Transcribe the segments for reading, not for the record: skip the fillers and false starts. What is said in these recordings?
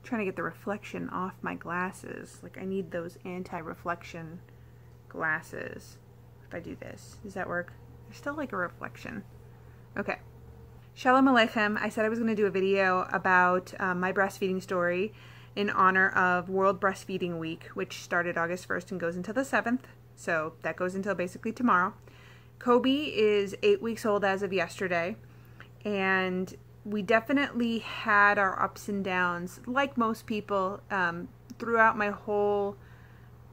trying to get the reflection off my glasses. Like, I need those anti-reflection glasses. If I do this, does that work? There's still like a reflection. Okay. Shalom Aleichem. I said I was going to do a video about my breastfeeding story in honor of World Breastfeeding Week, which started August 1st and goes until the 7th. So that goes until basically tomorrow. Kobi is 8 weeks old as of yesterday, and we definitely had our ups and downs, like most people, throughout my whole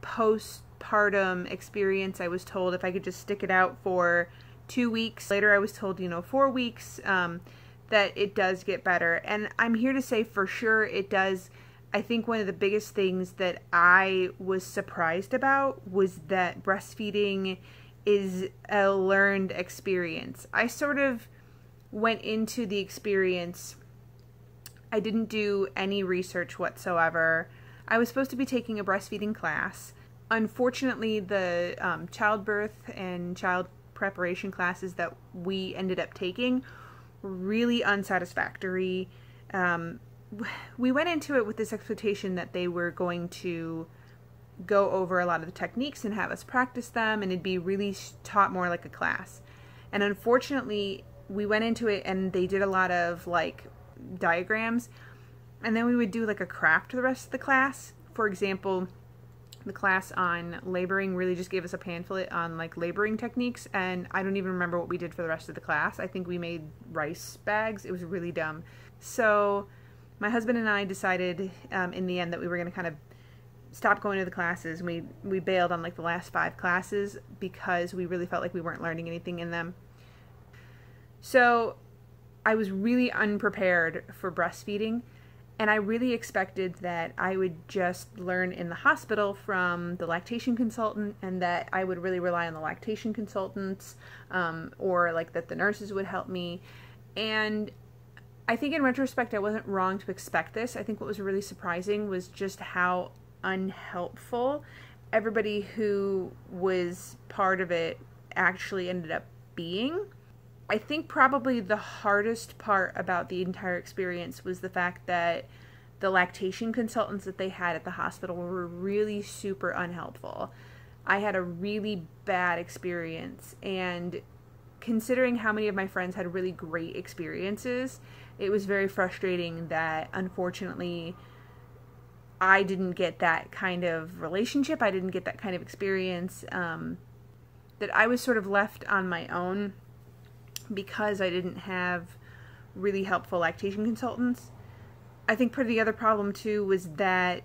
postpartum experience. I was told if I could just stick it out for 2 weeks. Later I was told, 4 weeks, that it does get better. And I'm here to say for sure it does. I think one of the biggest things that I was surprised about was that breastfeeding is a learned experience. I sort of went into the experience, I didn't do any research whatsoever. I was supposed to be taking a breastfeeding class. Unfortunately, the childbirth and child preparation classes that we ended up taking were really unsatisfactory. We went into it with this expectation that they were going to go over a lot of the techniques and have us practice them, and it'd be really taught more like a class. And unfortunately, we went into it and they did a lot of like diagrams, and then we would do like a craft the rest of the class. For example, the class on laboring really just gave us a pamphlet on like laboring techniques, and I don't even remember what we did for the rest of the class. I think we made rice bags. It was really dumb. So my husband and I decided in the end that we were going to kind of stop going to the classes. We bailed on like the last 5 classes because we really felt like we weren't learning anything in them. So I was really unprepared for breastfeeding, and I really expected that I would just learn in the hospital from the lactation consultant, and that I would really rely on the lactation consultants, or like that the nurses would help me. And I think in retrospect I wasn't wrong to expect this. I think what was really surprising was just how unhelpful everybody who was part of it actually ended up being. I think probably the hardest part about the entire experience was the fact that the lactation consultants that they had at the hospital were really super unhelpful. I had a really bad experience, and considering how many of my friends had really great experiences, it was very frustrating that unfortunately I didn't get that kind of relationship. I didn't get that kind of experience, that I was sort of left on my own because I didn't have really helpful lactation consultants. I think part of the other problem too was that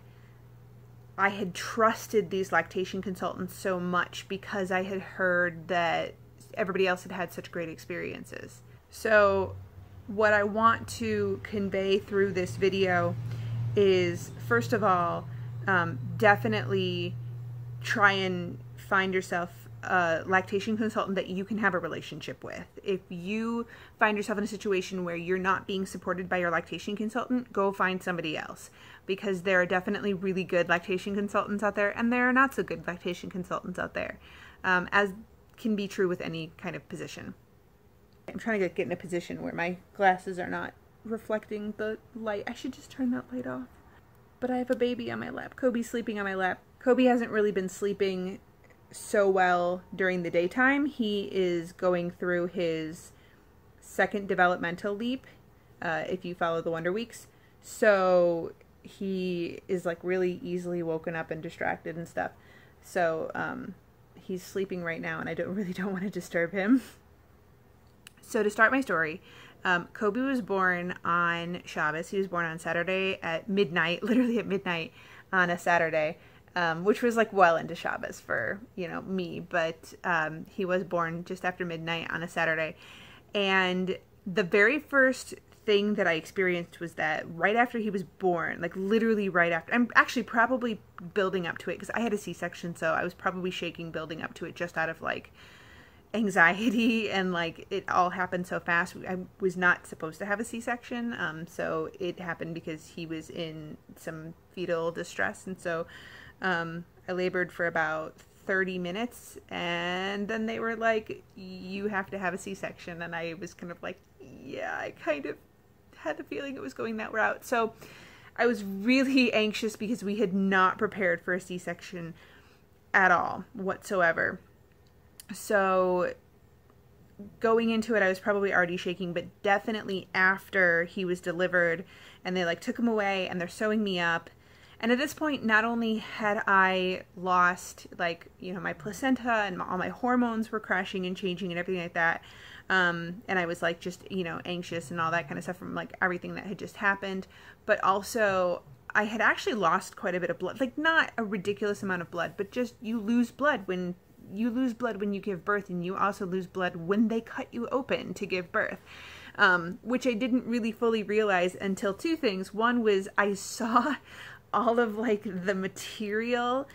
I had trusted these lactation consultants so much because I had heard that everybody else had had such great experiences. So what I want to convey through this video is, first of all, definitely try and find yourself a lactation consultant that you can have a relationship with. If you find yourself in a situation where you're not being supported by your lactation consultant, go find somebody else, because there are definitely really good lactation consultants out there, and there are not so good lactation consultants out there, as can be true with any kind of position. I'm trying to get in a position where my glasses are not reflecting the light. I should just turn that light off. But I have a baby on my lap. Kobi's sleeping on my lap. Kobi hasn't really been sleeping so well during the daytime. He is going through his second developmental leap, if you follow the Wonder Weeks. So he is like really easily woken up and distracted and stuff. So he's sleeping right now, and I really don't want to disturb him. So to start my story, Kobi was born on Shabbos. He was born on Saturday at midnight, literally at midnight on a Saturday. Which was like well into Shabbos for, me, but he was born just after midnight on a Saturday. And the very first thing that I experienced was that right after he was born, like literally right after, I'm actually probably building up to it because I had a C-section, so I was probably shaking building up to it just out of like anxiety, and like it all happened so fast. I was not supposed to have a C-section, so it happened because he was in some fetal distress, and so I labored for about 30 minutes, and then they were like, you have to have a C-section, and I was kind of like, yeah, I kind of had the feeling it was going that route. So I was really anxious because we had not prepared for a C-section at all whatsoever. So going into it, I was probably already shaking, but definitely after he was delivered and they like took him away and they're sewing me up. And at this point, not only had I lost like, you know, my placenta and all my hormones were crashing and changing and everything like that. And I was like just, you know, anxious and all that kind of stuff from like everything that had just happened. But also I had actually lost quite a bit of blood, like not a ridiculous amount of blood, but just you lose blood when you give birth, and you also lose blood when they cut you open to give birth, which I didn't really fully realize until two things. One was I saw all of like the material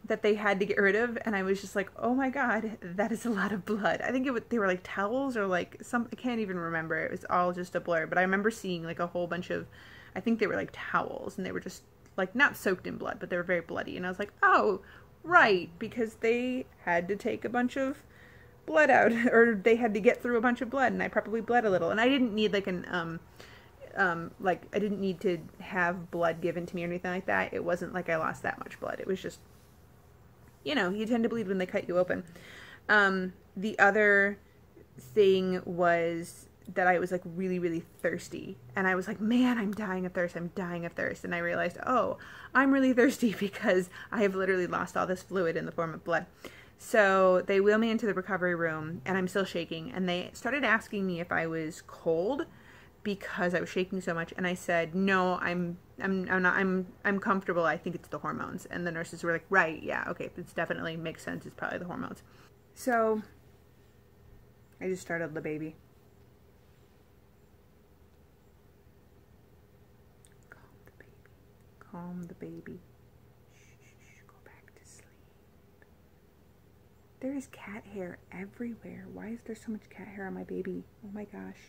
that they had to get rid of, and I was just like, oh my god, that is a lot of blood. I think they were like towels or like some, I can't even remember. It was all just a blur, but I remember seeing like a whole bunch of, I think they were like towels, and they were just like not soaked in blood, but they were very bloody. And I was like, oh, right, because they had to take a bunch of blood out, or they had to get through a bunch of blood, and I probably bled a little. And I didn't need like an like I didn't need to have blood given to me or anything like that. It wasn't like I lost that much blood. It was just, you know, you tend to bleed when they cut you open. The other thing was that I was like really, really thirsty, and I was like, man, I'm dying of thirst. And I realized, oh, I'm really thirsty because I have literally lost all this fluid in the form of blood. So they wheel me into the recovery room, and I'm still shaking, and they started asking me if I was cold because I was shaking so much, and I said, no, I'm comfortable. I think it's the hormones. And the nurses were like, right, yeah, okay, it's definitely makes sense. It's probably the hormones. So I just started the baby. Calm the baby. Shh, go back to sleep. There is cat hair everywhere. Why is there so much cat hair on my baby? Oh my gosh.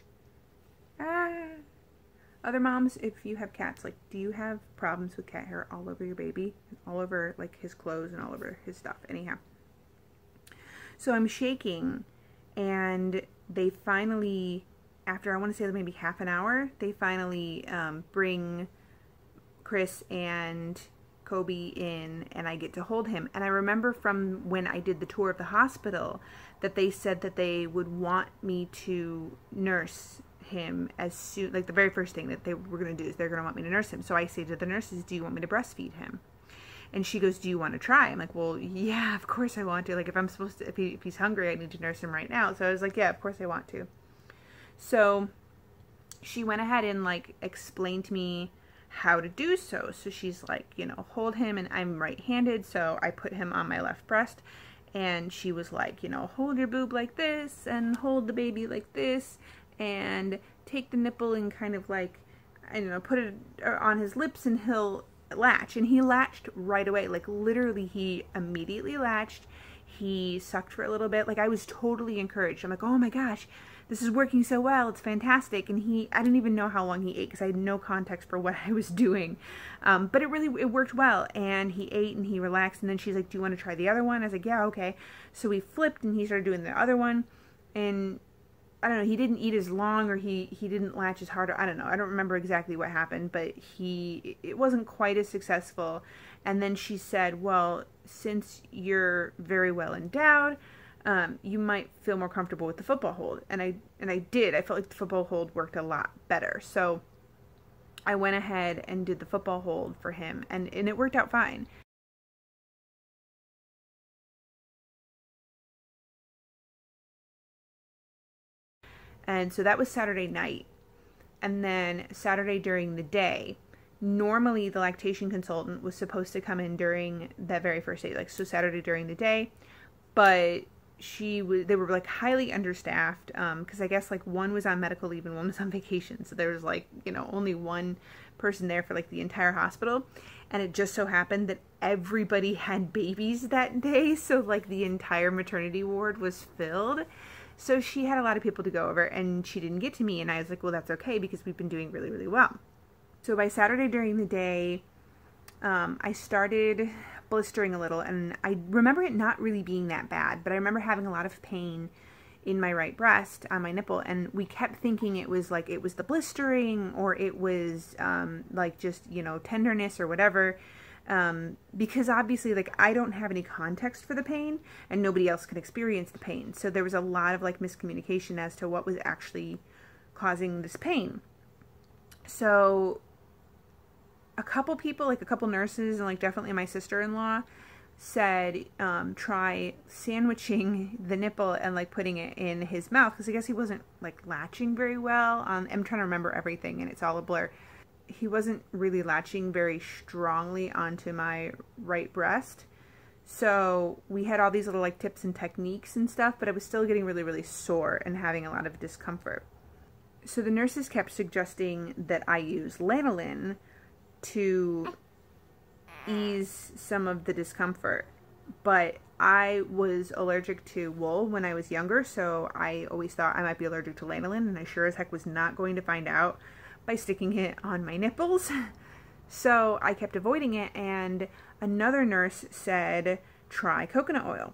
Ah. Other moms, if you have cats, like, do you have problems with cat hair all over your baby? All over, like, his clothes and all over his stuff. Anyhow. So I'm shaking, and they finally, after I want to say maybe half an hour, they finally bring Chris and Kobi in, and I get to hold him. And I remember from when I did the tour of the hospital that they said that they would want me to nurse him as soon, like the very first thing that they were going to do is they're going to want me to nurse him. So I say to the nurses, do you want me to breastfeed him? And she goes, do you want to try? I'm like, well, yeah, of course I want to. Like, if I'm supposed to, if he's hungry, I need to nurse him right now. So I was like, yeah, of course I want to. So she went ahead and like explained to me how to do so. So she's like, you know, hold him, and I'm right-handed, so I put him on my left breast, and she was like, you know, hold your boob like this, and hold the baby like this, and take the nipple and kind of like, I don't know, put it on his lips, and he'll latch. And he latched right away. Like, literally, he immediately latched. He sucked for a little bit. Like, I was totally encouraged. I'm like, oh my gosh, this is working so well. It's fantastic. And I didn't even know how long he ate because I had no context for what I was doing. But it worked well. And he ate and he relaxed. And then she's like, do you want to try the other one? I was like, yeah, okay. So we flipped and he started doing the other one. And I don't know, he didn't eat as long, or he didn't latch as hard. I don't know. I don't remember exactly what happened, but it wasn't quite as successful. And then she said, well, since you're very well endowed, you might feel more comfortable with the football hold. And I did. I felt like the football hold worked a lot better. So I went ahead and did the football hold for him, and it worked out fine. And so that was Saturday night. And then Saturday during the day, normally the lactation consultant was supposed to come in during that very first day, like, so Saturday during the day, but they were like highly understaffed, because I guess like one was on medical leave and one was on vacation. So there was like, you know, only one person there for like the entire hospital. And it just so happened that everybody had babies that day. So like the entire maternity ward was filled. So she had a lot of people to go over, and she didn't get to me. And I was like, well, that's okay, because we've been doing really, really well. So by Saturday during the day, I started blistering a little, and I remember it not really being that bad, but I remember having a lot of pain in my right breast on my nipple, and we kept thinking it was like, it was the blistering, or it was like just, you know, tenderness or whatever, because obviously, like, I don't have any context for the pain, and nobody else can experience the pain. So there was a lot of like miscommunication as to what was actually causing this pain. So a couple people, like a couple nurses, and like definitely my sister-in-law, said try sandwiching the nipple and like putting it in his mouth, because I guess he wasn't like latching very well. I'm trying to remember everything and it's all a blur. He wasn't really latching very strongly onto my right breast. So we had all these little like tips and techniques and stuff, but I was still getting really, really sore and having a lot of discomfort. So the nurses kept suggesting that I use lanolin to ease some of the discomfort, but I was allergic to wool when I was younger, so I always thought I might be allergic to lanolin, and I sure as heck was not going to find out by sticking it on my nipples. So I kept avoiding it, and another nurse said try coconut oil.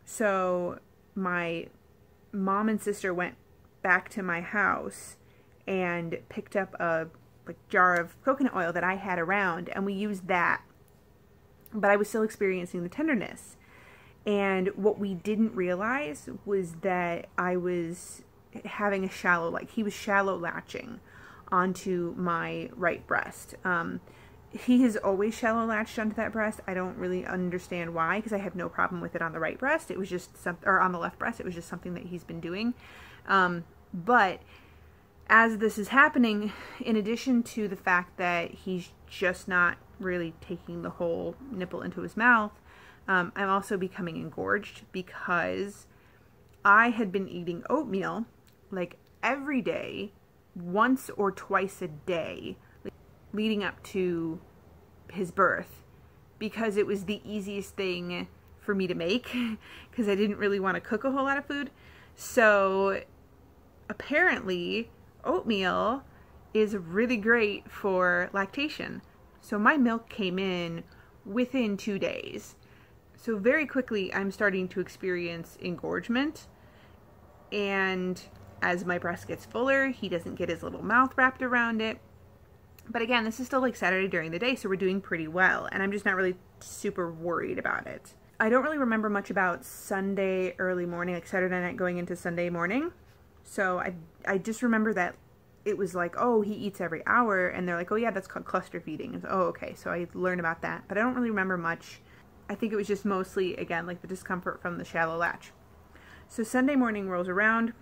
So my mom and sister went back to my house and picked up a like jar of coconut oil that I had around, and we used that. But I was still experiencing the tenderness. And what we didn't realize was that I was having a shallow, like he was shallow latching onto my right breast. He has always shallow latched onto that breast. I don't really understand why, because I have no problem with it on the right breast. It was just something, or on the left breast, it was just something that he's been doing. But as this is happening, in addition to the fact that he's just not really taking the whole nipple into his mouth, I'm also becoming engorged, because I had been eating oatmeal like every day, once or twice a day, leading up to his birth, because it was the easiest thing for me to make, because I didn't really want to cook a whole lot of food. So apparently oatmeal is really great for lactation. So my milk came in within 2 days. So very quickly I'm starting to experience engorgement, and as my breast gets fuller, he doesn't get his little mouth wrapped around it. But again, this is still like Saturday during the day, so we're doing pretty well, and I'm just not really super worried about it. I don't really remember much about Sunday early morning, like Saturday night going into Sunday morning. So I just remember that it was like, oh, he eats every hour, and they're like, oh yeah, that's called cluster feeding. So, oh, okay, so I learned about that, but I don't really remember much. I think it was just mostly, again, like the discomfort from the shallow latch. So Sunday morning rolls around,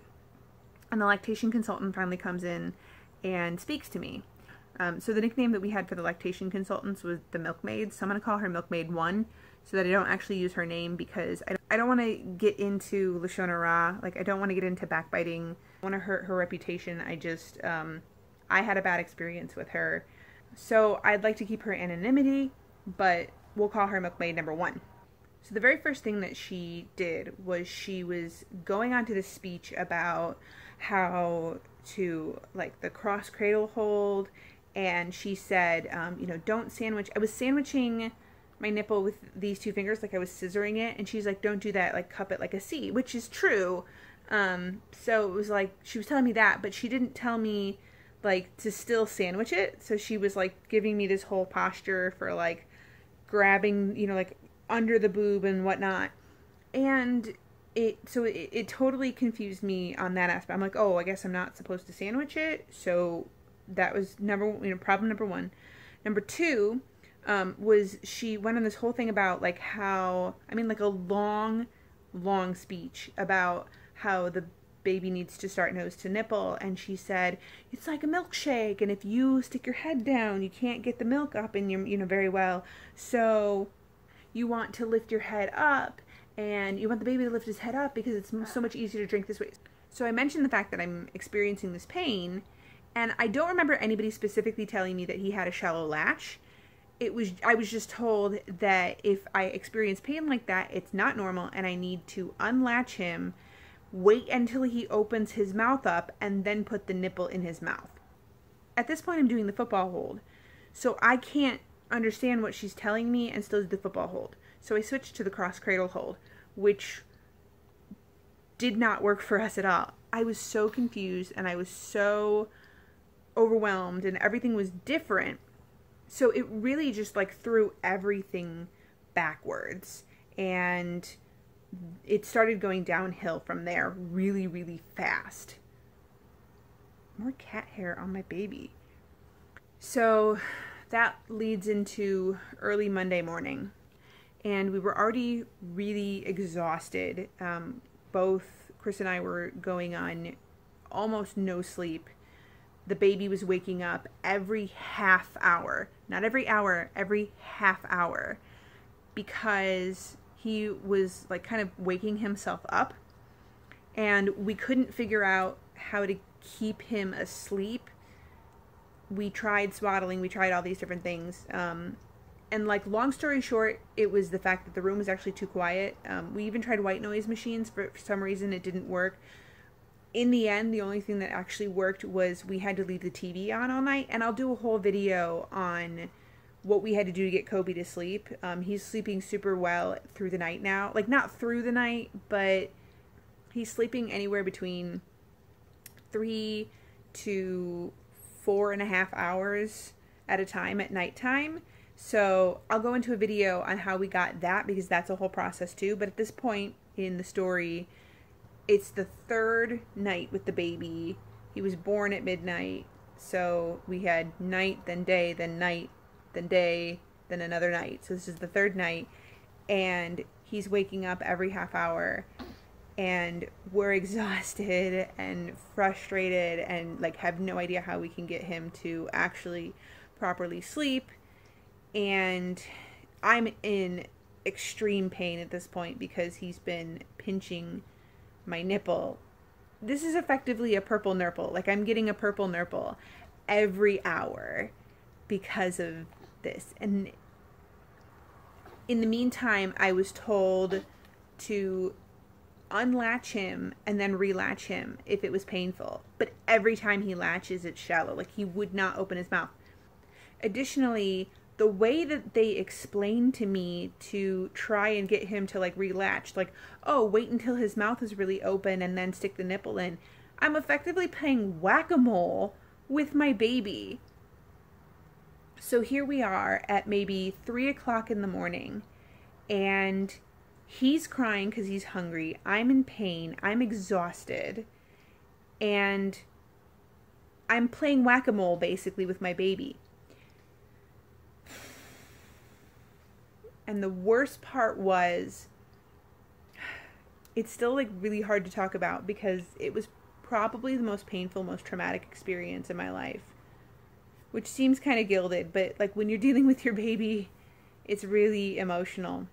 and the lactation consultant finally comes in and speaks to me. So the nickname that we had for the lactation consultants was the milkmaid. So I'm going to call her Milkmaid 1, so that I don't actually use her name, because I don't want to get into Lashon Hara. Like, I don't want to get into backbiting. I want to hurt her reputation. I just, I had a bad experience with her. So I'd like to keep her anonymity, but we'll call her Milkmaid number 1. So the very first thing that she did was she was going on to this speech about how to, like, the cross cradle hold, and she said, you know, don't sandwich. I was sandwiching my nipple with these 2 fingers, like I was scissoring it, and she's like, don't do that, like cup it like a C, which is true. So it was like, she was telling me that, but she didn't tell me like to still sandwich it. So she was like giving me this whole posture for like grabbing, you know, like under the boob and whatnot. And it totally confused me on that aspect. I'm like, oh, I guess I'm not supposed to sandwich it. So that was problem number 1. Number 2, was she went on this whole thing about like how, like a long speech about how the baby needs to start nose to nipple, and she said it's like a milkshake, and if you stick your head down you can't get the milk up in your very well, so you want to lift your head up, and you want the baby to lift his head up because it's so much easier to drink this way. So I mentioned the fact that I'm experiencing this pain, and I don't remember anybody specifically telling me that he had a shallow latch. I was just told that if I experience pain like that, it's not normal, and I need to unlatch him, wait until he opens his mouth up, and then put the nipple in his mouth. At this point, I'm doing the football hold, so I can't understand what she's telling me and still do the football hold. So I switched to the cross cradle hold, which did not work for us at all. I was so confused and I was so overwhelmed and everything was different. So it really just like threw everything backwards, and it started going downhill from there really, really fast. More cat hair on my baby. So that leads into early Monday morning, and we were already really exhausted. Both Chris and I were going on almost no sleep. The baby was waking up every half hour, not every hour, every half hour, because he was like kind of waking himself up, and we couldn't figure out how to keep him asleep. We tried swaddling, we tried all these different things. And like, long story short, it was the fact that the room was actually too quiet. We even tried white noise machines, but for some reason it didn't work. In the end, the only thing that actually worked was we had to leave the TV on all night, and I'll do a whole video on what we had to do to get Kobi to sleep. He's sleeping super well through the night now. Like, not through the night, but he's sleeping anywhere between 3 to 4.5 hours at a time at nighttime. So I'll go into a video on how we got that, because that's a whole process too. But at this point in the story, it's the third night with the baby. He was born at midnight. So we had night, then day, then night, then day, then another night. So this is the third night, and he's waking up every half hour, and we're exhausted and frustrated and like have no idea how we can get him to actually properly sleep. And I'm in extreme pain at this point because he's been pinching my nipple. This is effectively a purple nurple. Like, I'm getting a purple nurple every hour because of this. And in the meantime, I was told to unlatch him and then relatch him if it was painful. But every time he latches, it's shallow. Like, he would not open his mouth. Additionally, the way that they explained to me to try and get him to like relatch, like, oh, wait until his mouth is really open and then stick the nipple in. I'm effectively playing whack-a-mole with my baby. So here we are at maybe 3 o'clock in the morning, and he's crying because he's hungry. I'm in pain. I'm exhausted. And I'm playing whack-a-mole basically with my baby. And the worst part was, it's still like really hard to talk about because it was probably the most painful, most traumatic experience in my life. Which seems kind of gilded, but like, when you're dealing with your baby, it's really emotional.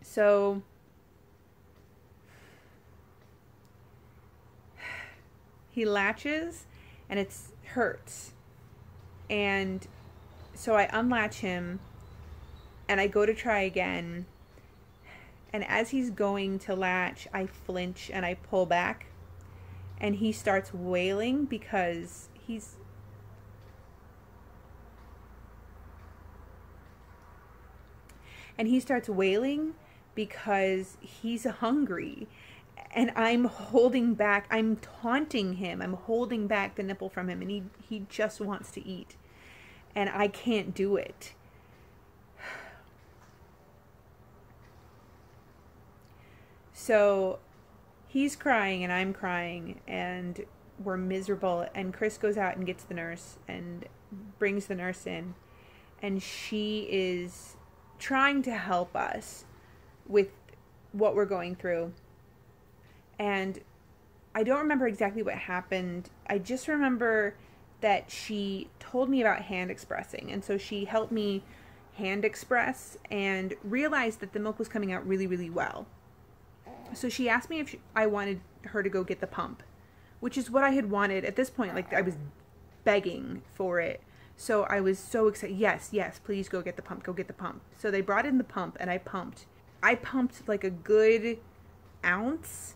So he latches and it hurts. And so I unlatch him and I go to try again. And as he's going to latch, I flinch and I pull back. And he starts wailing because he's hungry. And I'm holding back, I'm taunting him, I'm holding back the nipple from him, and he just wants to eat. And I can't do it. So he's crying and I'm crying and we're miserable. And Chris goes out and gets the nurse and brings the nurse in. And she is trying to help us with what we're going through. And I don't remember exactly what happened. I just remember that she told me about hand expressing. And so she helped me hand express and realized that the milk was coming out really, really well. So she asked me if I wanted her to go get the pump, which is what I had wanted at this point. Like, I was begging for it. So I was so excited. Yes, yes, please go get the pump. Go get the pump. So they brought in the pump and I pumped. I pumped like a good ounce.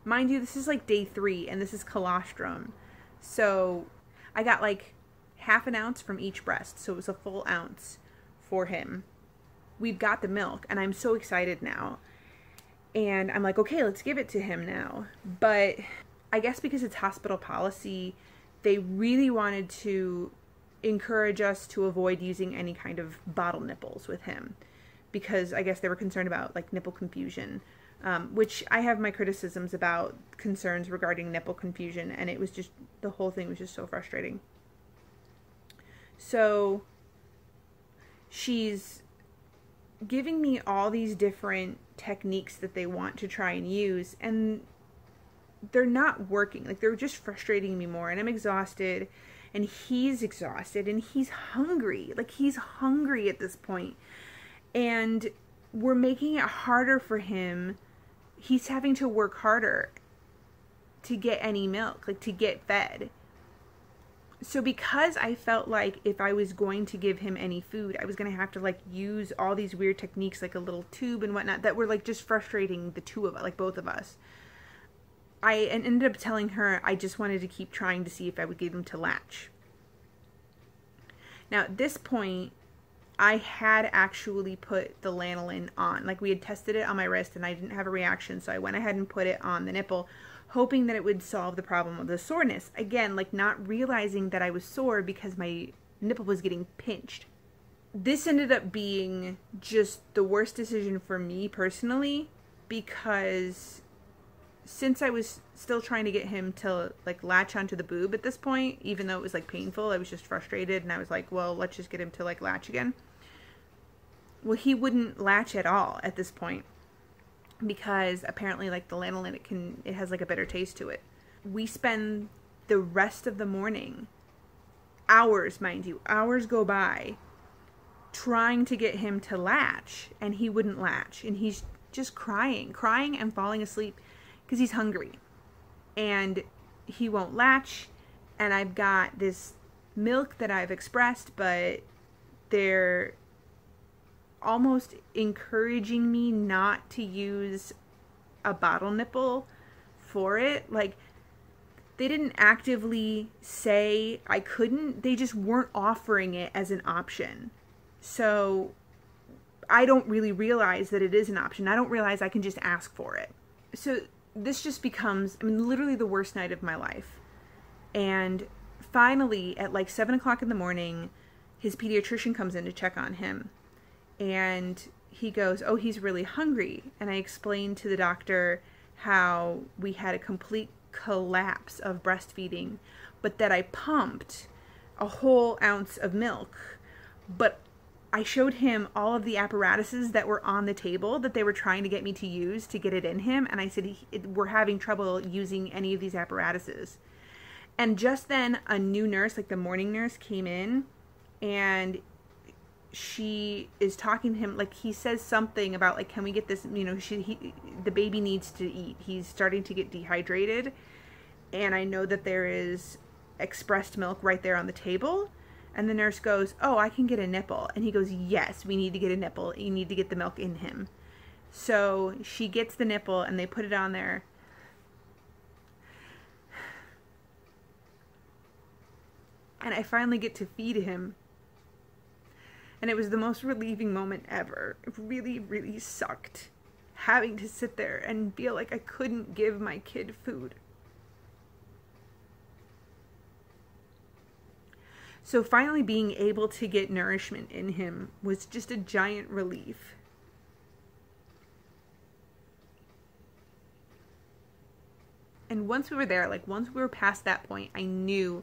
Mind you, this is like day 3 and this is colostrum. So I got like half an ounce from each breast. So it was a full ounce for him. We've got the milk and I'm so excited now. And I'm like, okay, let's give it to him now. But I guess because it's hospital policy, they really wanted to encourage us to avoid using any kind of bottle nipples with him, because I guess they were concerned about like nipple confusion, which I have my criticisms about concerns regarding nipple confusion, and it was just, the whole thing was just so frustrating. So she's giving me all these different techniques that they want to try and use, and they're not working. Like, they're just frustrating me more, and I'm exhausted, and he's exhausted, and he's hungry. Like, he's hungry at this point, and we're making it harder for him. He's having to work harder to get any milk, like to get fed. So because I felt like if I was going to give him any food, I was going to have to like use all these weird techniques, like a little tube and whatnot, that were like just frustrating the two of us, like both of us. I ended up telling her I just wanted to keep trying to see if I would get him to latch. Now at this point, I had actually put the lanolin on. Like, we had tested it on my wrist and I didn't have a reaction, so I went ahead and put it on the nipple, hoping that it would solve the problem of the soreness. Again, like, not realizing that I was sore because my nipple was getting pinched. This ended up being just the worst decision for me personally, because since I was still trying to get him to like latch onto the boob at this point, even though it was like painful, I was just frustrated, and I was like, well, let's just get him to like latch again. Well, he wouldn't latch at all at this point, because apparently like the lanolin, it has like a bitter taste to it. We spend the rest of the morning, hours, mind you, hours go by, trying to get him to latch, and he wouldn't latch, and he's just crying and falling asleep because he's hungry, and he won't latch. And I've got this milk that I've expressed, but they're almost encouraging me not to use a bottle nipple for it. Like, they didn't actively say I couldn't, they just weren't offering it as an option. So I don't really realize that it is an option. I don't realize I can just ask for it. So this just becomes, I mean, literally the worst night of my life. And finally, at like 7 o'clock in the morning, his pediatrician comes in to check on him. And he goes, oh, he's really hungry. And I explained to the doctor how we had a complete collapse of breastfeeding, but that I pumped a whole ounce of milk. But I showed him all of the apparatuses that were on the table that they were trying to get me to use to get it in him. And I said, we're having trouble using any of these apparatuses. And just then a new nurse, like the morning nurse, came in, and she is talking to him. Like, he says something about like, can we get this, you know, the baby needs to eat. He's starting to get dehydrated. And I know that there is expressed milk right there on the table. And the nurse goes, oh, I can get a nipple. And he goes, yes, we need to get a nipple. You need to get the milk in him. So she gets the nipple and they put it on there. And I finally get to feed him. And it was the most relieving moment ever. It really, really sucked having to sit there and feel like I couldn't give my kid food. So finally being able to get nourishment in him was just a giant relief. And once we were there, like once we were past that point, I knew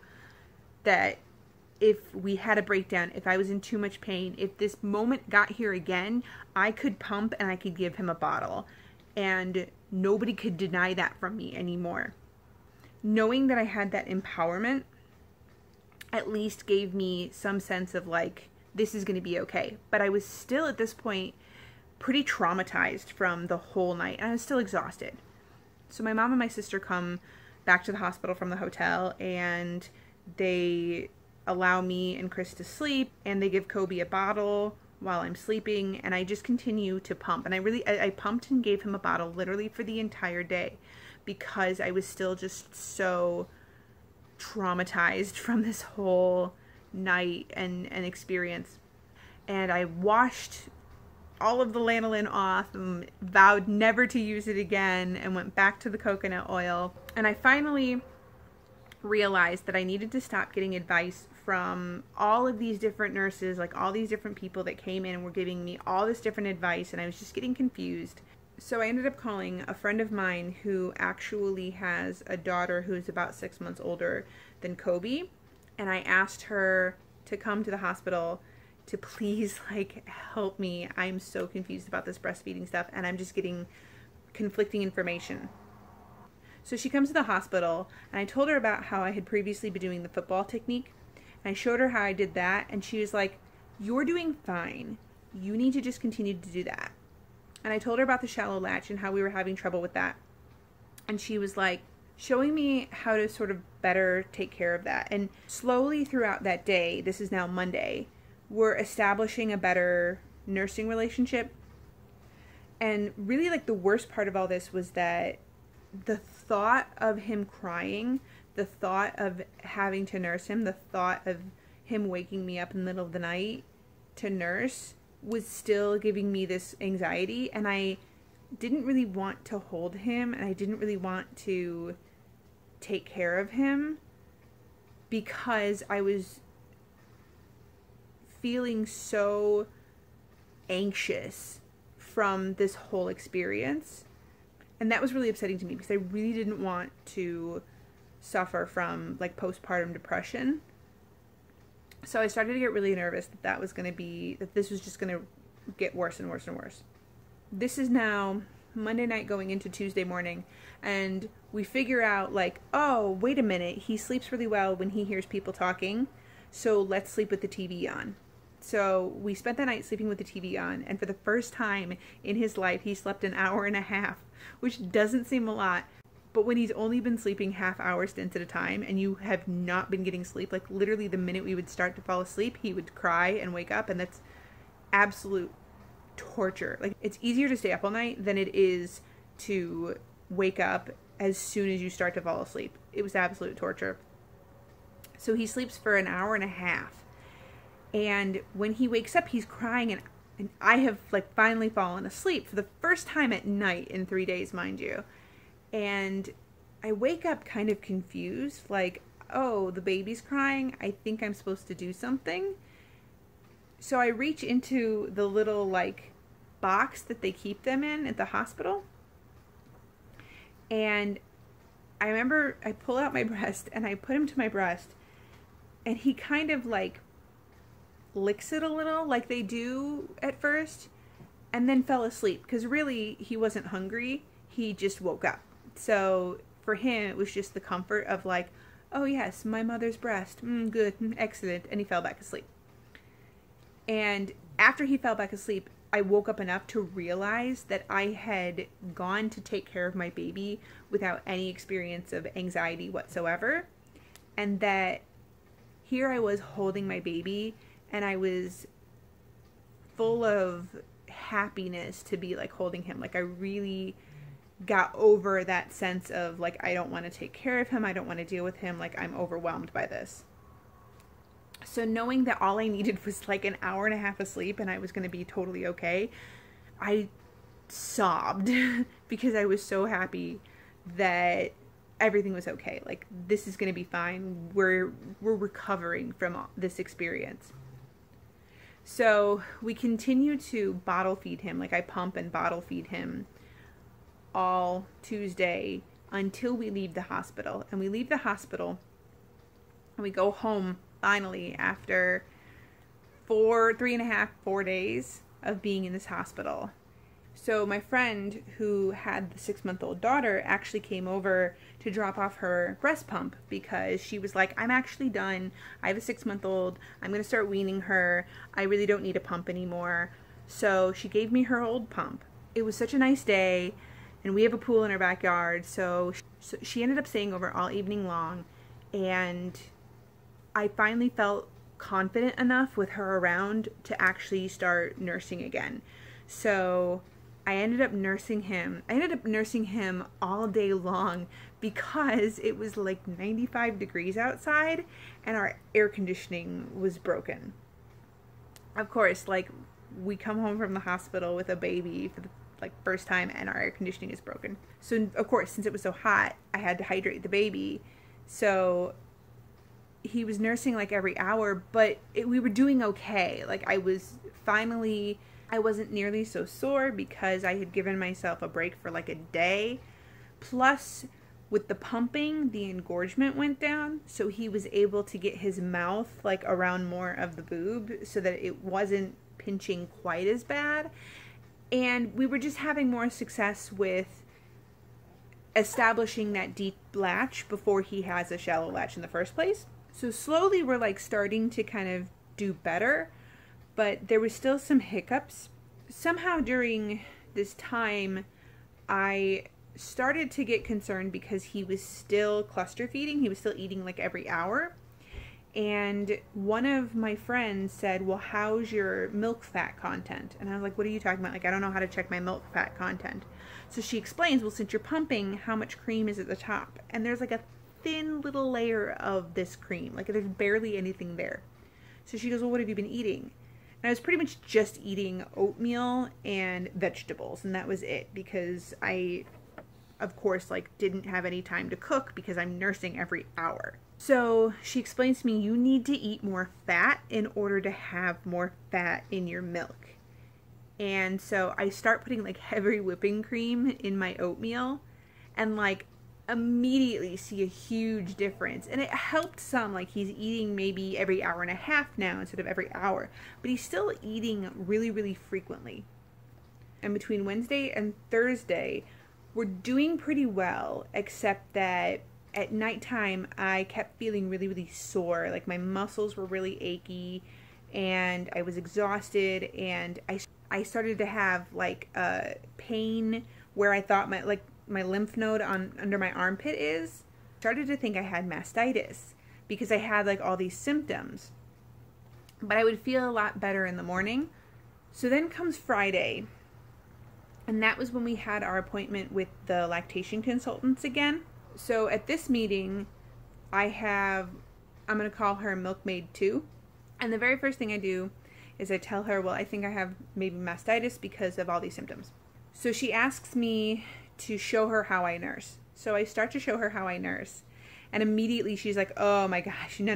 that if we had a breakdown, if I was in too much pain, if this moment got here again, I could pump and I could give him a bottle. And nobody could deny that from me anymore. Knowing that I had that empowerment at least gave me some sense of like, this is going to be okay. But I was still at this point pretty traumatized from the whole night, and I was still exhausted. So my mom and my sister come back to the hospital from the hotel, and they allow me and Chris to sleep, and they give Kobi a bottle while I'm sleeping, and I just continue to pump. And I pumped and gave him a bottle literally for the entire day, because I was still just so traumatized from this whole night and experience. And I washed all of the lanolin off and vowed never to use it again and went back to the coconut oil. And I finally realized that I needed to stop getting advice from all of these different nurses, like all these different people that came in and were giving me all this different advice, and I was just getting confused. So I ended up calling a friend of mine who actually has a daughter who's about 6 months older than Kobi, and I asked her to come to the hospital to please like help me. I'm so confused about this breastfeeding stuff, and I'm just getting conflicting information. So she comes to the hospital, and I told her about how I had previously been doing the football technique, and I showed her how I did that, and she was like, "You're doing fine. You need to just continue to do that." And I told her about the shallow latch and how we were having trouble with that. And she was like showing me how to sort of better take care of that. And slowly throughout that day, this is now Monday, we're establishing a better nursing relationship. And really like the worst part of all this was that the thought of him crying, the thought of having to nurse him, the thought of him waking me up in the middle of the night to nurse was still giving me this anxiety, and I didn't really want to hold him, and I didn't really want to take care of him because I was feeling so anxious from this whole experience. And that was really upsetting to me because I really didn't want to suffer from like postpartum depression. So I started to get really nervous that this was just going to get worse and worse and worse. This is now Monday night going into Tuesday morning, and we figure out like, oh, wait a minute, he sleeps really well when he hears people talking, so let's sleep with the TV on. So we spent the night sleeping with the TV on, and for the first time in his life, he slept an hour and a half, which doesn't seem a lot. But when he's only been sleeping half-hour stints at a time and you have not been getting sleep, like literally the minute we would start to fall asleep, he would cry and wake up, and that's absolute torture. Like, it's easier to stay up all night than it is to wake up as soon as you start to fall asleep. It was absolute torture. So he sleeps for an hour and a half. And when he wakes up, he's crying, and I have like finally fallen asleep for the first time at night in 3 days, mind you. And I wake up kind of confused, like, oh, the baby's crying. I think I'm supposed to do something. So I reach into the little like box that they keep them in at the hospital. And I remember I pull out my breast and I put him to my breast, and he kind of like licks it a little like they do at first, and then fell asleep because really he wasn't hungry. He just woke up. So for him, it was just the comfort of like, oh yes, my mother's breast, good, excellent, and he fell back asleep. And after he fell back asleep, I woke up enough to realize that I had gone to take care of my baby without any experience of anxiety whatsoever, and that here I was holding my baby, and I was full of happiness to be like holding him. Like I really got over that sense of like, I don't want to take care of him, I don't want to deal with him, like I'm overwhelmed by this. So knowing that all I needed was like an hour and a half of sleep and I was going to be totally okay, I sobbed because I was so happy that everything was okay. Like, this is going to be fine. We're recovering from this experience. So we continue to bottle feed him. Like, I pump and bottle feed him all Tuesday until we leave the hospital. And we leave the hospital and we go home finally after 4 days of being in this hospital. So my friend who had the 6-month-old daughter actually came over to drop off her breast pump because she was like, I'm actually done. I have a 6-month-old. I'm going to start weaning her. I really don't need a pump anymore. So she gave me her old pump. It was such a nice day, and we have a pool in our backyard. So she ended up staying over all evening long, and I finally felt confident enough with her around to actually start nursing again. So I ended up nursing him. I ended up nursing him all day long because it was like 95 degrees outside and our air conditioning was broken. Of course, like we come home from the hospital with a baby for the first time, and our air conditioning is broken. So of course, since it was so hot, I had to hydrate the baby. So he was nursing like every hour, but we were doing okay. Like I wasn't nearly so sore because I had given myself a break for like a day. Plus, with the pumping, the engorgement went down, so he was able to get his mouth like around more of the boob so that it wasn't pinching quite as bad. And we were just having more success with establishing that deep latch before he has a shallow latch in the first place. So slowly we're like starting to kind of do better, but there was still some hiccups. Somehow during this time, I started to get concerned because he was still cluster feeding. He was still eating like every hour. And one of my friends said, well, how's your milk fat content? And I was like, what are you talking about? Like, I don't know how to check my milk fat content. So she explains, well, since you're pumping, how much cream is at the top? And there's like a thin little layer of this cream. Like there's barely anything there. So she goes, well, what have you been eating? And I was pretty much just eating oatmeal and vegetables. And that was it, because I, of course, like didn't have any time to cook because I'm nursing every hour. So she explains to me, you need to eat more fat in order to have more fat in your milk. And so I start putting like heavy whipping cream in my oatmeal and like immediately see a huge difference. And it helped some, like he's eating maybe every hour and a half now instead of every hour, but he's still eating really, really frequently. And between Wednesday and Thursday, we're doing pretty well, except that at nighttime, I kept feeling really, really sore. Like my muscles were really achy and I was exhausted, and I started to have like a pain where I thought my lymph node under my armpit is. Started to think I had mastitis because I had like all these symptoms. But I would feel a lot better in the morning. So then comes Friday, and that was when we had our appointment with the lactation consultants again. So at this meeting, I'm going to call her Milkmaid 2. And the very first thing I do is I tell her, well, I think I have maybe mastitis because of all these symptoms. So she asks me to show her how I nurse. So I start to show her how I nurse. And immediately she's like, oh my gosh, no.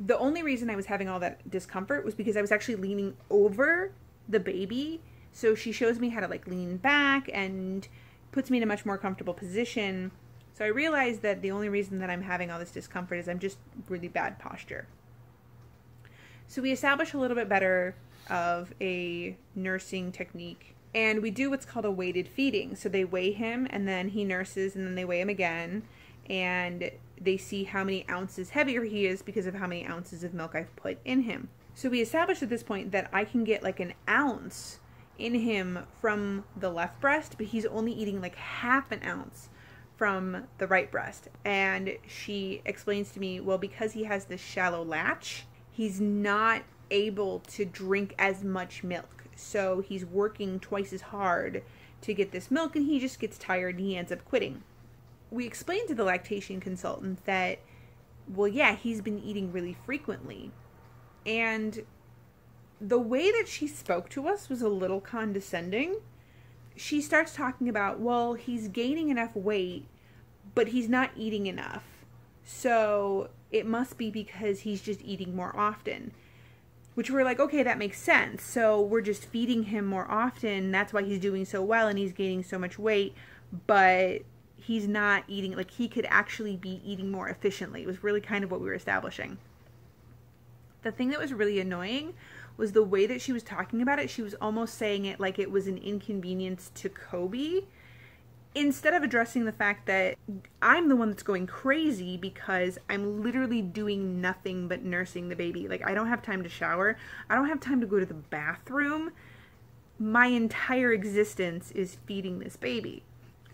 The only reason I was having all that discomfort was because I was actually leaning over the baby. So she shows me how to like lean back and puts me in a much more comfortable position. So I realized that the only reason that I'm having all this discomfort is I'm just really bad posture. So we establish a little bit better of a nursing technique, and we do what's called a weighted feeding. So they weigh him, and then he nurses, and then they weigh him again, and they see how many ounces heavier he is because of how many ounces of milk I've put in him. So we established at this point that I can get like an ounce in him from the left breast, but he's only eating like half an ounce from the right breast. And she explains to me, well, because he has this shallow latch, he's not able to drink as much milk. So he's working twice as hard to get this milk, and he just gets tired and he ends up quitting. We explained to the lactation consultant that, well, yeah, he's been eating really frequently. And the way that she spoke to us was a little condescending. She starts talking about, well, he's gaining enough weight, but he's not eating enough. So it must be because he's just eating more often. Which we're like, okay, that makes sense. So we're just feeding him more often. That's why he's doing so well and he's gaining so much weight. But he's not eating, like he could actually be eating more efficiently. It was really kind of what we were establishing. The thing that was really annoying was the way that she was talking about it. She was almost saying it like it was an inconvenience to Kobi, instead of addressing the fact that I'm the one that's going crazy because I'm literally doing nothing but nursing the baby. Like, I don't have time to shower. I don't have time to go to the bathroom. My entire existence is feeding this baby.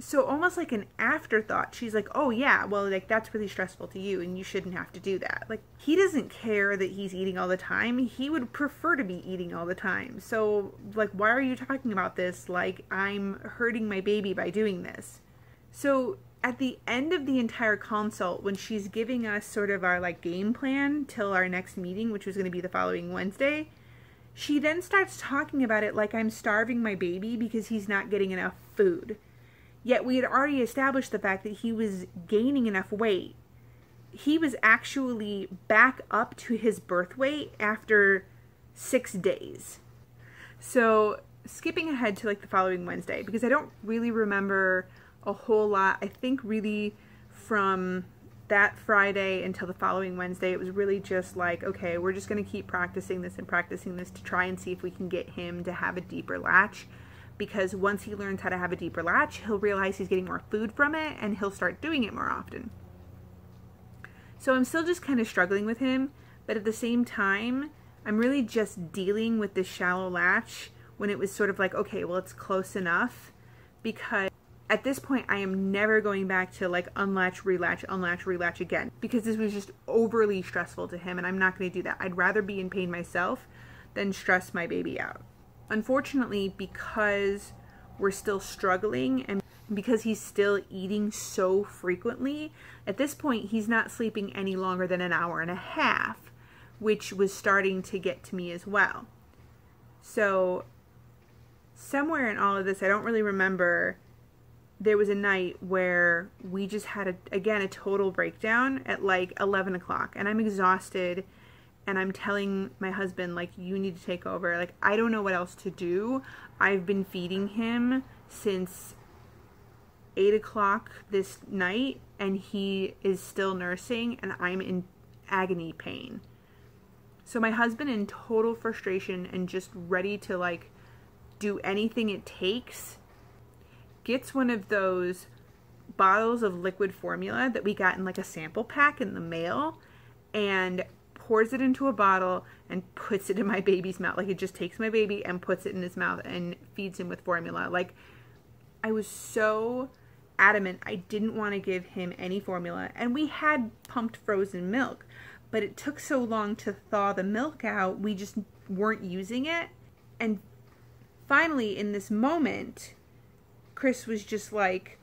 So almost like an afterthought, she's like, oh yeah, well, like that's really stressful to you and you shouldn't have to do that. Like, he doesn't care that he's eating all the time. He would prefer to be eating all the time. So like, why are you talking about this like I'm hurting my baby by doing this? So at the end of the entire consult, when she's giving us sort of our like game plan till our next meeting, which was going to be the following Wednesday, She then starts talking about it like I'm starving my baby because he's not getting enough food. Yet we had already established the fact that he was gaining enough weight. He was actually back up to his birth weight after 6 days. So skipping ahead to like the following Wednesday, because I don't really remember a whole lot. I think really from that Friday until the following Wednesday, it was really just like, okay, we're just going to keep practicing this to try and see if we can get him to have a deeper latch. Because once he learns how to have a deeper latch, he'll realize he's getting more food from it and he'll start doing it more often. So I'm still just kind of struggling with him, but at the same time, I'm really just dealing with this shallow latch when it was sort of like, okay, well, it's close enough, because at this point, I am never going back to like unlatch, relatch again, because this was just overly stressful to him, and I'm not going to do that. I'd rather be in pain myself than stress my baby out. Unfortunately, because we're still struggling and because he's still eating so frequently, at this point, he's not sleeping any longer than an hour and a half, which was starting to get to me as well. So somewhere in all of this, I don't really remember, there was a night where we just had, a total breakdown at like 11 o'clock. And I'm exhausted. And I'm telling my husband, like, you need to take over. Like, I don't know what else to do. I've been feeding him since 8 o'clock this night. And he is still nursing. And I'm in agony pain. So my husband, in total frustration and just ready to, like, do anything it takes, gets one of those bottles of liquid formula that we got in like a sample pack in the mail and pours it into a bottle and puts it in my baby's mouth. Like, it just takes my baby and puts it in his mouth and feeds him with formula. Like, I was so adamant I didn't want to give him any formula. And we had pumped frozen milk, but it took so long to thaw the milk out, we just weren't using it. And finally, in this moment, Chris was just like,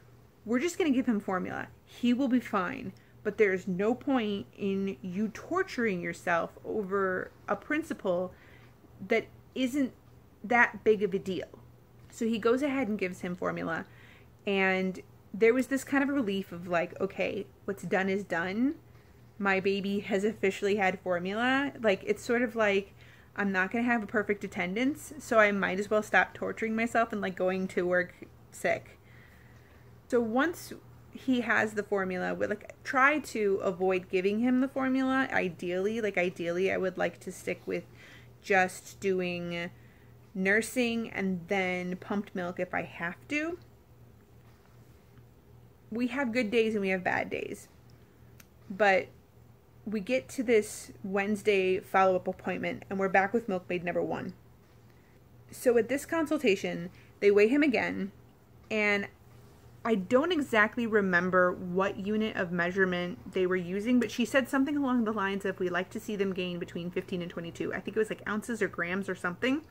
we're just going to give him formula. He will be fine. But there's no point in you torturing yourself over a principle that isn't that big of a deal. So he goes ahead and gives him formula. And there was this kind of relief of like, okay, what's done is done. My baby has officially had formula. Like, it's sort of like, I'm not going to have a perfect attendance, so I might as well stop torturing myself and like going to work sick. So once he has the formula, we like try to avoid giving him the formula. Ideally, I would like to stick with just doing nursing and then pumped milk if I have to. We have good days and we have bad days. But we get to this Wednesday follow-up appointment and we're back with milkmaid number 1. So at this consultation, they weigh him again, and I don't exactly remember what unit of measurement they were using, but she said something along the lines of, we like to see them gain between 15 and 22. I think it was like ounces or grams or something.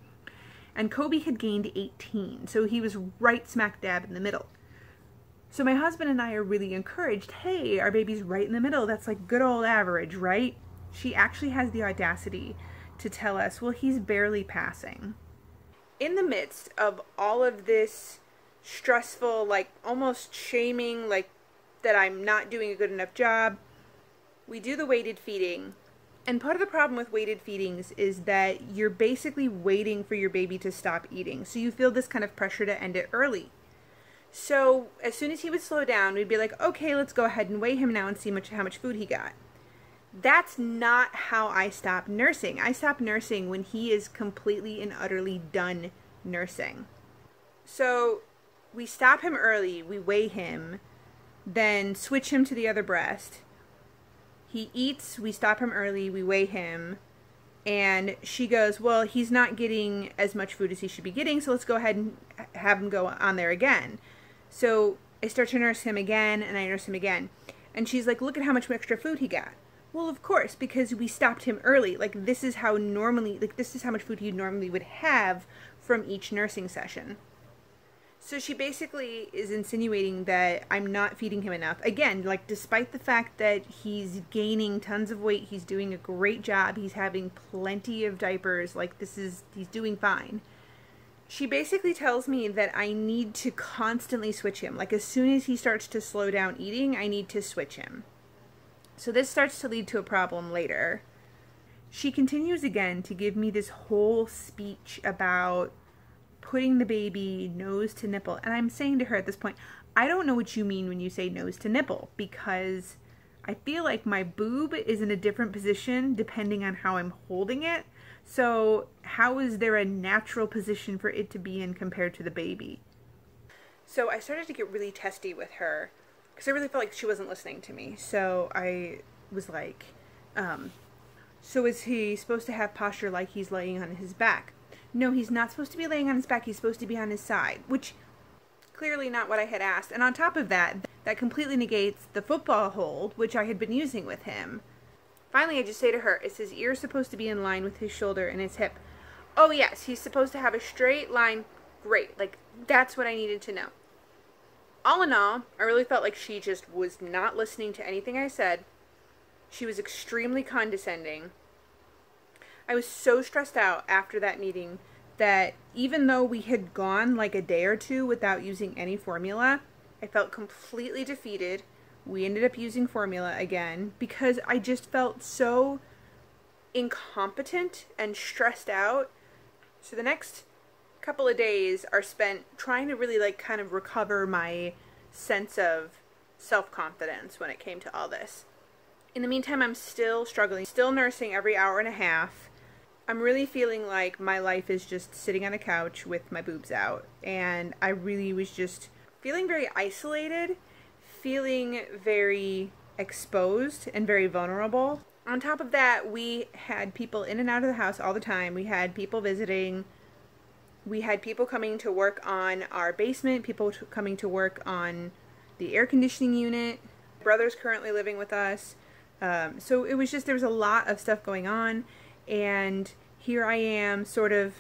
And Kobi had gained 18, so he was right smack dab in the middle. So my husband and I are really encouraged. Hey, our baby's right in the middle. That's like good old average, right? She actually has the audacity to tell us, well, he's barely passing. In the midst of all of this stressful, like almost shaming, like that I'm not doing a good enough job, we do the weighted feeding. And part of the problem with weighted feedings is that you're basically waiting for your baby to stop eating. So you feel this kind of pressure to end it early. So as soon as he would slow down, we'd be like, okay, let's go ahead and weigh him now and see how much food he got. That's not how I stop nursing. I stop nursing when he is completely and utterly done nursing. So we stop him early, we weigh him, then switch him to the other breast. He eats, we stop him early, we weigh him, and she goes, well, he's not getting as much food as he should be getting, so let's go ahead and have him go on there again. So I start to nurse him again, and I nurse him again. And she's like, look at how much extra food he got. Well, of course, because we stopped him early. Like, this is how much food he normally would have from each nursing session. So she basically is insinuating that I'm not feeding him enough. Again, like, despite the fact that he's gaining tons of weight, he's doing a great job, he's having plenty of diapers, like, he's doing fine. She basically tells me that I need to constantly switch him. Like, as soon as he starts to slow down eating, I need to switch him. So this starts to lead to a problem later. She continues again to give me this whole speech about putting the baby nose to nipple. And I'm saying to her at this point, I don't know what you mean when you say nose to nipple, because I feel like my boob is in a different position depending on how I'm holding it. So how is there a natural position for it to be in compared to the baby? So I started to get really testy with her because I really felt like she wasn't listening to me. So I was like, so is he supposed to have posture like he's laying on his back? No, he's not supposed to be laying on his back. He's supposed to be on his side, which clearly not what I had asked. And on top of that, that completely negates the football hold, which I had been using with him. Finally, I just say to her, is his ear supposed to be in line with his shoulder and his hip? Oh, yes, he's supposed to have a straight line. Great. Like, that's what I needed to know. All in all, I really felt like she just was not listening to anything I said. She was extremely condescending. I was so stressed out after that meeting that even though we had gone like a day or two without using any formula, I felt completely defeated. We ended up using formula again because I just felt so incompetent and stressed out. So the next couple of days are spent trying to really like kind of recover my sense of self-confidence when it came to all this. In the meantime, I'm still struggling, still nursing every hour and a half. I'm really feeling like my life is just sitting on a couch with my boobs out, and I really was just feeling very isolated, feeling very exposed and very vulnerable. On top of that, we had people in and out of the house all the time. We had people visiting. We had people coming to work on our basement, people coming to work on the air conditioning unit. My brother's currently living with us. So it was just, there was a lot of stuff going on, and here I am sort of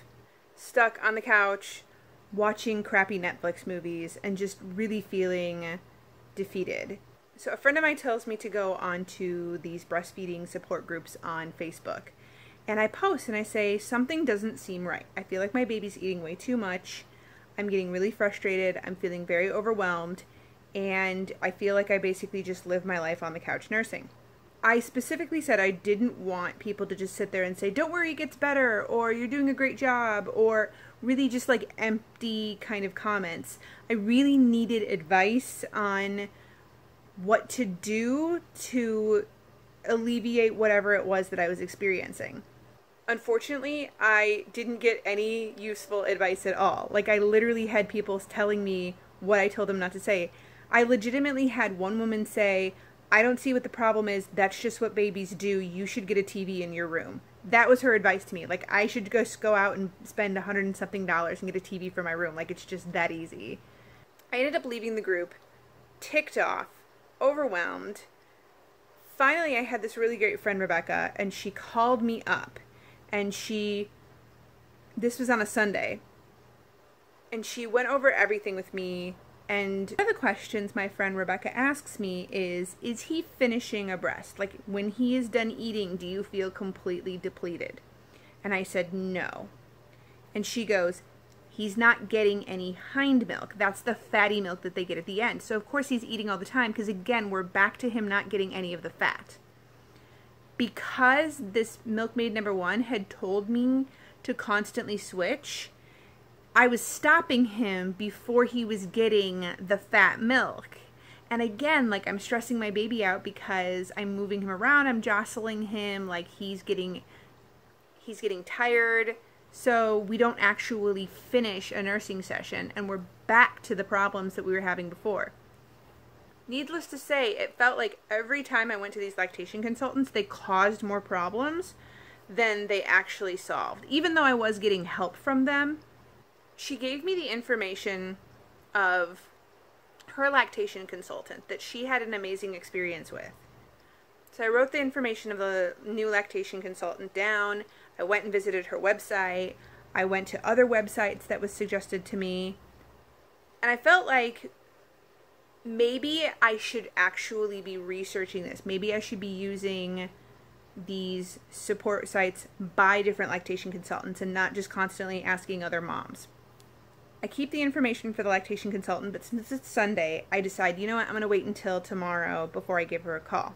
stuck on the couch watching crappy Netflix movies and just really feeling defeated. So a friend of mine tells me to go onto these breastfeeding support groups on Facebook, and I post and I say, something doesn't seem right. I feel like my baby's eating way too much. I'm getting really frustrated. I'm feeling very overwhelmed, and I feel like I basically just live my life on the couch nursing. I specifically said I didn't want people to just sit there and say, don't worry, it gets better, or you're doing a great job, or really just like empty kind of comments. I really needed advice on what to do to alleviate whatever it was that I was experiencing. Unfortunately, I didn't get any useful advice at all. Like, I literally had people telling me what I told them not to say. I legitimately had one woman say, I don't see what the problem is. That's just what babies do. You should get a TV in your room. That was her advice to me. Like, I should just go out and spend $100 and something and get a TV for my room. Like, it's just that easy. I ended up leaving the group, ticked off, overwhelmed. Finally, I had this really great friend, Rebecca, and she called me up. And this was on a Sunday. And she went over everything with me. And one of the questions my friend Rebecca asks me is he finishing a breast? Like, when he is done eating, do you feel completely depleted? And I said, no. And she goes, he's not getting any hind milk. That's the fatty milk that they get at the end. So, of course, he's eating all the time because, again, we're back to him not getting any of the fat. Because this milkmaid number one had told me to constantly switch, I was stopping him before he was getting the fat milk. And again, like, I'm stressing my baby out because I'm moving him around, I'm jostling him, like he's getting tired. So we don't actually finish a nursing session, and we're back to the problems that we were having before. Needless to say, it felt like every time I went to these lactation consultants, they caused more problems than they actually solved. Even though I was getting help from them, she gave me the information of her lactation consultant that she had an amazing experience with. So I wrote the information of the new lactation consultant down. I went and visited her website. I went to other websites that was suggested to me. And I felt like maybe I should actually be researching this. Maybe I should be using these support sites by different lactation consultants and not just constantly asking other moms. I keep the information for the lactation consultant, but since it's Sunday, I decide, you know what, I'm going to wait until tomorrow before I give her a call.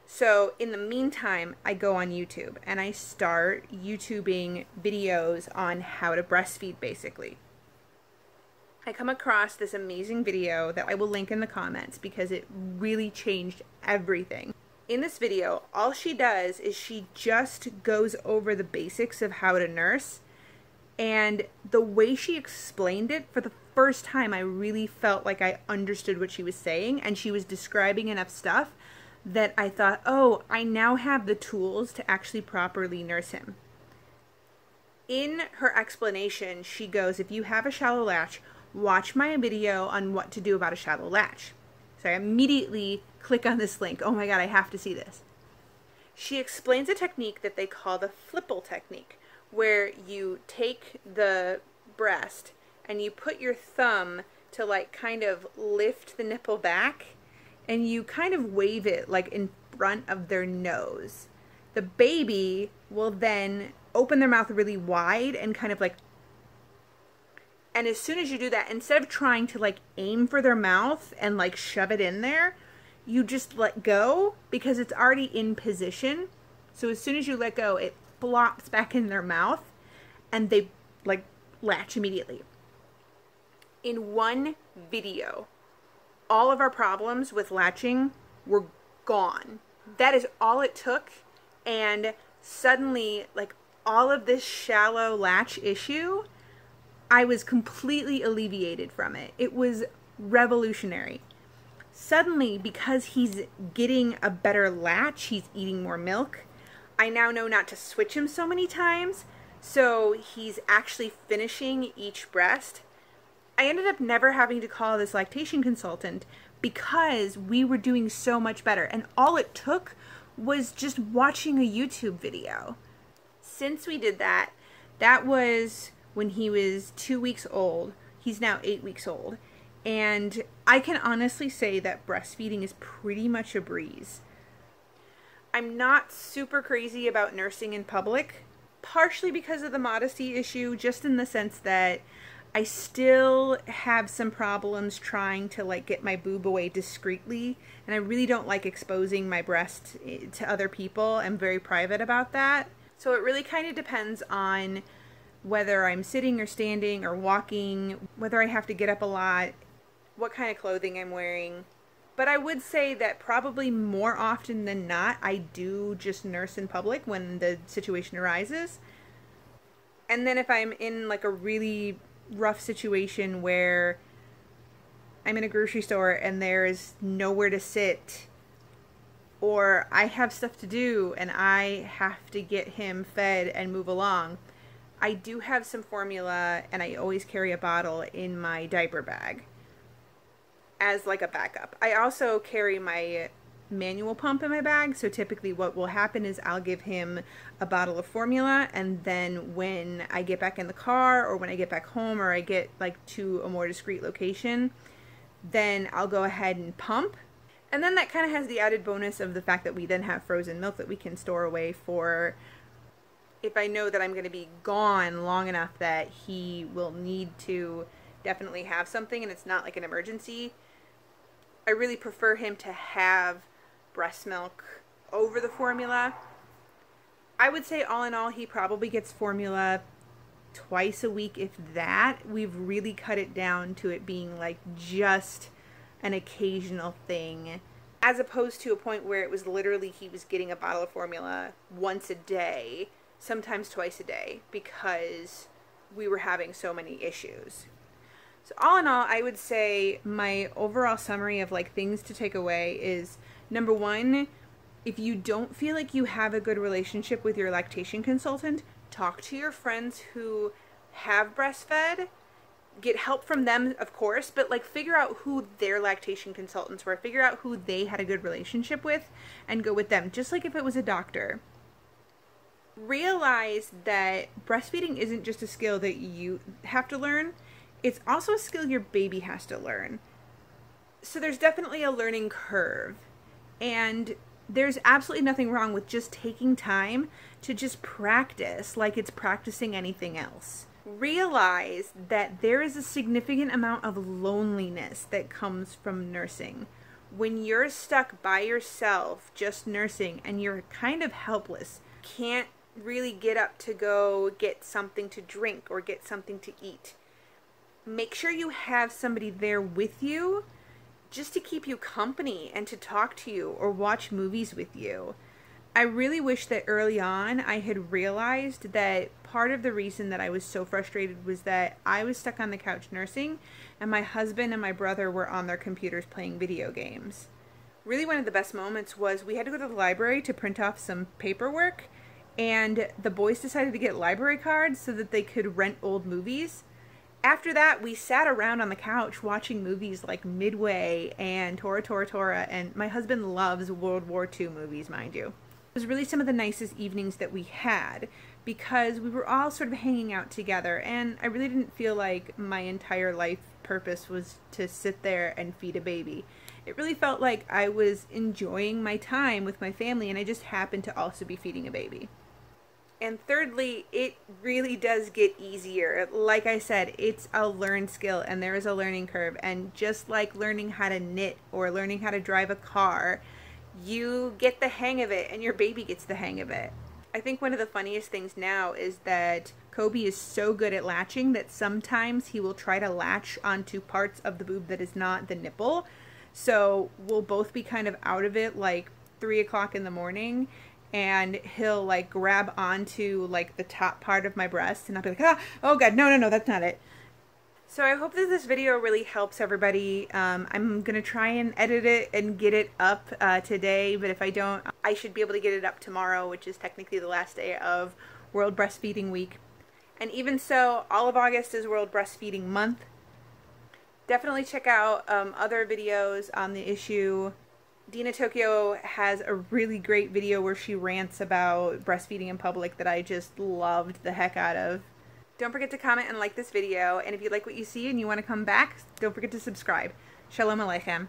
So in the meantime, I go on YouTube and I start YouTubing videos on how to breastfeed, basically. I come across this amazing video that I will link in the comments because it really changed everything. In this video, all she does is she just goes over the basics of how to nurse, and the way she explained it, for the first time, I really felt like I understood what she was saying, and she was describing enough stuff that I thought, oh, I now have the tools to actually properly nurse him. In her explanation, she goes, if you have a shallow latch, watch my video on what to do about a shallow latch. So I immediately click on this link. Oh my God, I have to see this. She explains a technique that they call the flipple technique, where you take the breast and you put your thumb to like kind of lift the nipple back, and you kind of wave it like in front of their nose. The baby will then open their mouth really wide and kind of like, and as soon as you do that, instead of trying to like aim for their mouth and like shove it in there, you just let go because it's already in position. So as soon as you let go, it flops back in their mouth and they like latch immediately. In one video, all of our problems with latching were gone. That is all it took, and suddenly like all of this shallow latch issue, I was completely alleviated from it. It was revolutionary. Suddenly, because he's getting a better latch, he's eating more milk, I now know not to switch him so many times, so he's actually finishing each breast. I ended up never having to call this lactation consultant because we were doing so much better, and all it took was just watching a YouTube video. Since we did that, that was when he was 2 weeks old. He's now 8 weeks old. And I can honestly say that breastfeeding is pretty much a breeze. I'm not super crazy about nursing in public, partially because of the modesty issue, just in the sense that I still have some problems trying to like get my boob away discreetly, and I really don't like exposing my breast to other people. I'm very private about that. So it really kind of depends on whether I'm sitting or standing or walking, whether I have to get up a lot, what kind of clothing I'm wearing. But I would say that probably more often than not, I do just nurse in public when the situation arises. And then if I'm in like a really rough situation where I'm in a grocery store and there's nowhere to sit, or I have stuff to do and I have to get him fed and move along, I do have some formula, and I always carry a bottle in my diaper bag as like a backup. I also carry my manual pump in my bag, so typically what will happen is I'll give him a bottle of formula, and then when I get back in the car or when I get back home or I get like to a more discreet location, then I'll go ahead and pump. And then that kind of has the added bonus of the fact that we then have frozen milk that we can store away for if I know that I'm going to be gone long enough that he will need to definitely have something and it's not like an emergency. I really prefer him to have breast milk over the formula. I would say all in all, he probably gets formula twice a week, if that. We've really cut it down to it being like just an occasional thing, as opposed to a point where it was literally he was getting a bottle of formula once a day, sometimes twice a day, because we were having so many issues. So all in all, I would say my overall summary of like things to take away is, number one, if you don't feel like you have a good relationship with your lactation consultant, talk to your friends who have breastfed. Get help from them, of course, but like figure out who their lactation consultants were, figure out who they had a good relationship with, and go with them, just like if it was a doctor. Realize that breastfeeding isn't just a skill that you have to learn. it's also a skill your baby has to learn. So there's definitely a learning curve. And there's absolutely nothing wrong with just taking time to just practice like it's practicing anything else. Realize that there is a significant amount of loneliness that comes from nursing. When you're stuck by yourself just nursing and you're kind of helpless, can't really get up to go get something to drink or get something to eat, make sure you have somebody there with you just to keep you company and to talk to you or watch movies with you. I really wish that early on I had realized that part of the reason that I was so frustrated was that I was stuck on the couch nursing and my husband and my brother were on their computers playing video games. Really, one of the best moments was we had to go to the library to print off some paperwork, and the boys decided to get library cards so that they could rent old movies. After that, we sat around on the couch watching movies like Midway and Tora Tora Tora, and my husband loves World War II movies, mind you. It was really some of the nicest evenings that we had because we were all sort of hanging out together, and I really didn't feel like my entire life purpose was to sit there and feed a baby. It really felt like I was enjoying my time with my family, and I just happened to also be feeding a baby. And thirdly, it really does get easier. Like I said, it's a learned skill and there is a learning curve. And just like learning how to knit or learning how to drive a car, you get the hang of it and your baby gets the hang of it. I think one of the funniest things now is that Kobi is so good at latching that sometimes he will try to latch onto parts of the boob that is not the nipple. So we'll both be kind of out of it like 3 o'clock in the morning, and he'll like grab onto like the top part of my breast and I'll be like, oh god, no, that's not it. So I hope that this video really helps everybody. I'm gonna try and edit it and get it up today, but if I don't, I should be able to get it up tomorrow, which is technically the last day of World Breastfeeding Week. And even so, all of August is World Breastfeeding Month. Definitely check out other videos on the issue. Dina Tokyo has a really great video where she rants about breastfeeding in public that I just loved the heck out of. Don't forget to comment and like this video, and if you like what you see and you want to come back, don't forget to subscribe. Shalom Aleichem.